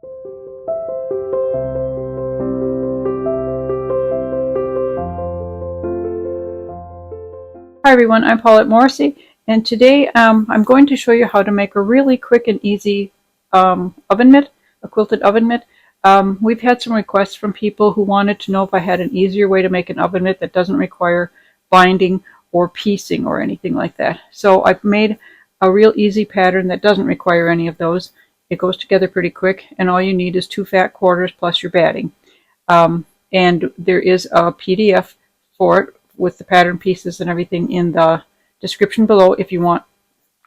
Hi everyone, I'm Paulette Morrissey, and today I'm going to show you how to make a really quick and easy oven mitt, a quilted oven mitt. We've had some requests from people who wanted to know if I had an easier way to make an oven mitt that doesn't require binding or piecing or anything like that. So I've made a real easy pattern that doesn't require any of those. It goes together pretty quick, and all you need is 2 fat quarters plus your batting. And there is a PDF for it with the pattern pieces and everything in the description below. If you want,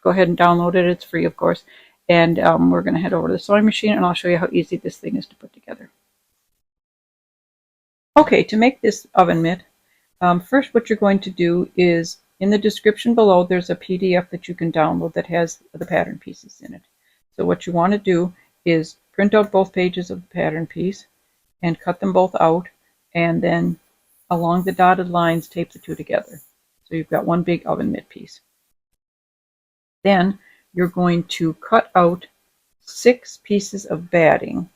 go ahead and download it. It's free, of course. And we're going to head over to the sewing machine, and I'll show you how easy this thing is to put together. Okay, to make this oven mitt, first what you're going to do is, in the description below, there's a PDF that you can download that has the pattern pieces in it. So what you want to do is print out both pages of the pattern piece and cut them both out, and then along the dotted lines tape the two together. So you've got one big oven mitt piece. Then you're going to cut out 6 pieces of batting.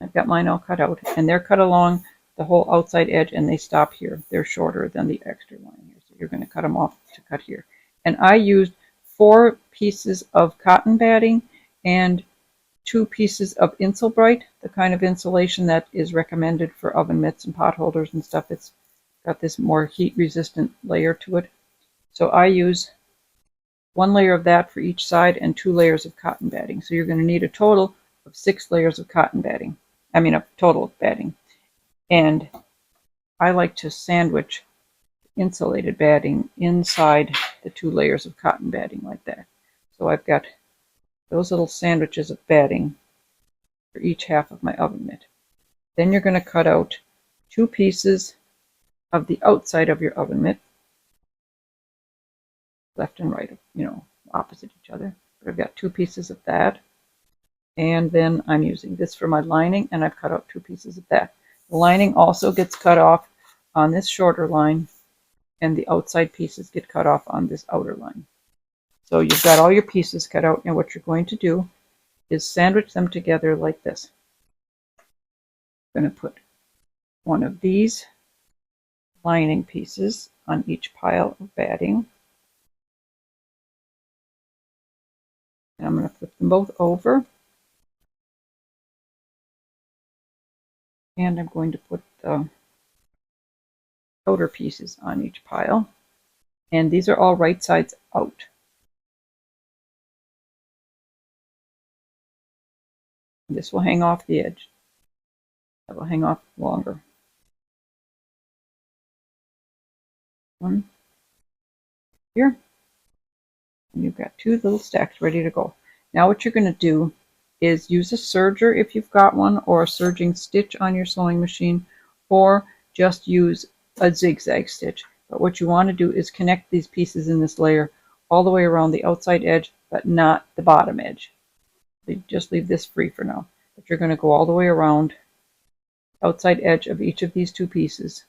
I've got mine all cut out, and they're cut along the whole outside edge, and they stop here. They're shorter than the extra line here, so you're going to cut them off to cut here. And I used 4 pieces of cotton batting and 2 pieces of Insulbrite, the kind of insulation that is recommended for oven mitts and pot holders and stuff. It's got this more heat resistant layer to it. So I use 1 layer of that for each side and 2 layers of cotton batting. So you're going to need a total of 6 layers of cotton batting. I mean a total of batting. And I like to sandwich insulated batting inside the 2 layers of cotton batting like that. So I've got those little sandwiches of batting for each half of my oven mitt. Then you're going to cut out 2 pieces of the outside of your oven mitt, left and right, opposite each other. But I've got 2 pieces of that, and then I'm using this for my lining, and I've cut out 2 pieces of that. The lining also gets cut off on this shorter line, and the outside pieces get cut off on this outer line. So you've got all your pieces cut out, and what you're going to do is sandwich them together like this. I'm going to put one of these lining pieces on each pile of batting. And I'm going to flip them both over. And I'm going to put the outer pieces on each pile. And these are all right sides out. This will hang off the edge. That will hang off longer. One here. And you've got 2 little stacks ready to go. Now what you're going to do is use a serger if you've got one, or a serging stitch on your sewing machine, or just use a zigzag stitch. But what you want to do is connect these pieces in this layer all the way around the outside edge, but not the bottom edge. Just leave this free for now. But you're going to go all the way around the outside edge of each of these 2 pieces.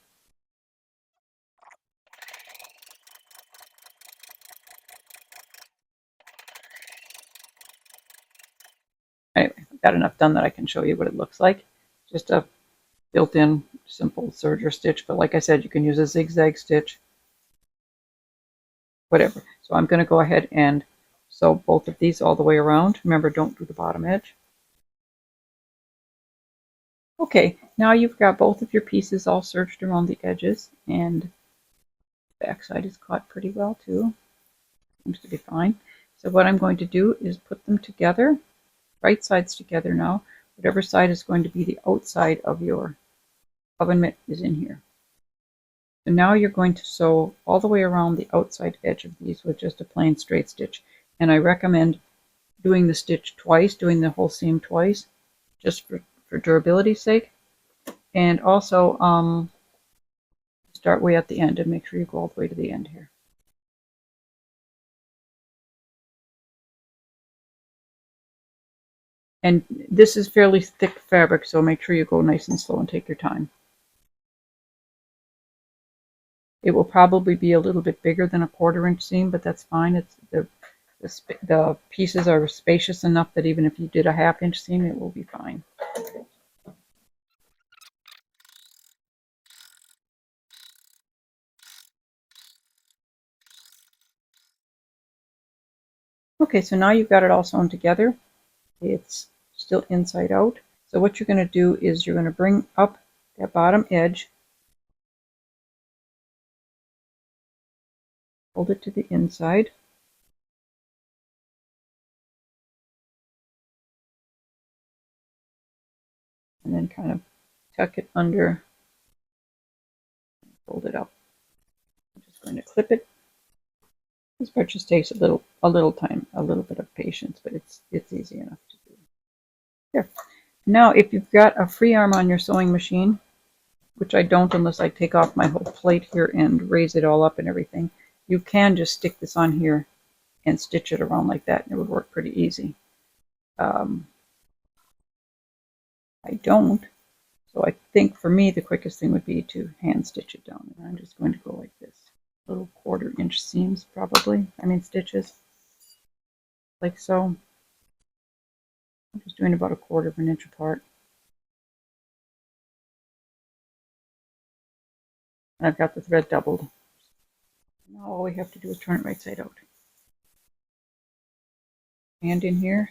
Anyway, I've got enough done that I can show you what it looks like. Just a built-in simple serger stitch, but like I said, you can use a zigzag stitch, whatever. So I'm going to go ahead and sew both of these all the way around. Remember, don't do the bottom edge. Okay, now you've got both of your pieces all serged around the edges, and the back side is caught pretty well too. Seems to be fine. So what I'm going to do is put them together, right sides together now. Whatever side is going to be the outside of your oven mitt is in here. So now you're going to sew all the way around the outside edge of these with just a plain straight stitch. And I recommend doing the stitch twice, doing the whole seam twice, just for durability's sake. And also start way at the end and make sure you go all the way to the end here. And this is fairly thick fabric, so make sure you go nice and slow and take your time. It will probably be a little bit bigger than a 1/4 inch seam, but that's fine. The The pieces are spacious enough that even if you did a 1/2 inch seam, it will be fine. Okay, so now you've got it all sewn together. It's still inside out. So what you're going to do is you're going to bring up that bottom edge, hold it to the inside, and then kind of tuck it under, fold it up. I'm just going to clip it. This part just takes a little time, a little bit of patience, but it's easy enough to do. There. Now, if you've got a free arm on your sewing machine, which I don't unless I take off my whole plate here and raise it all up and everything, you can just stick this on here and stitch it around like that, and it would work pretty easy. I don't, so I think for me the quickest thing would be to hand stitch it down. And I'm just going to go like this. Little 1/4 inch seams probably, stitches, like so. I'm just doing about 1/4 inch apart. And I've got the thread doubled. Now all we have to do is turn it right side out. Hand in here,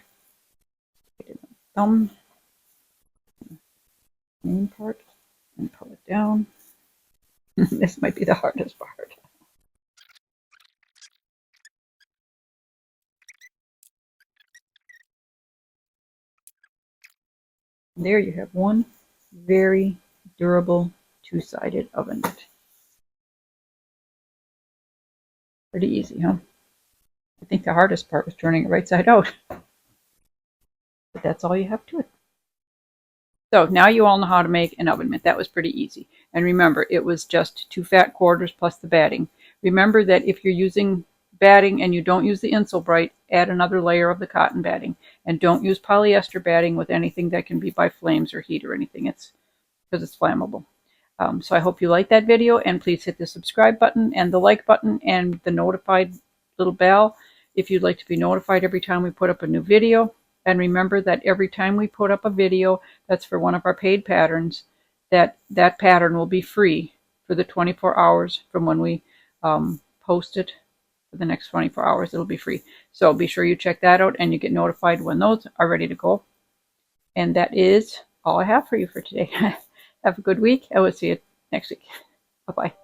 get in the thumb, main part, and pull it down. This might be the hardest part. And there you have one very durable two-sided oven mitt. Pretty easy, huh? I think the hardest part was turning it right side out. But that's all you have to it. So now you all know how to make an oven mitt. That was pretty easy. And remember, it was just 2 fat quarters plus the batting. Remember that if you're using batting and you don't use the Insulbright, add another layer of the cotton batting. And don't use polyester batting with anything that can be by flames or heat or anything. It's because it's flammable. So I hope you liked that video, and please hit the subscribe button and the like button and the notified little bell if you'd like to be notified every time we put up a new video. And remember that every time we put up a video that's for one of our paid patterns, that pattern will be free for the 24 hours from when we post it. For the next 24 hours, it'll be free. So be sure you check that out and you get notified when those are ready to go. And that is all I have for you for today. Have a good week. I will see you next week. Bye-bye.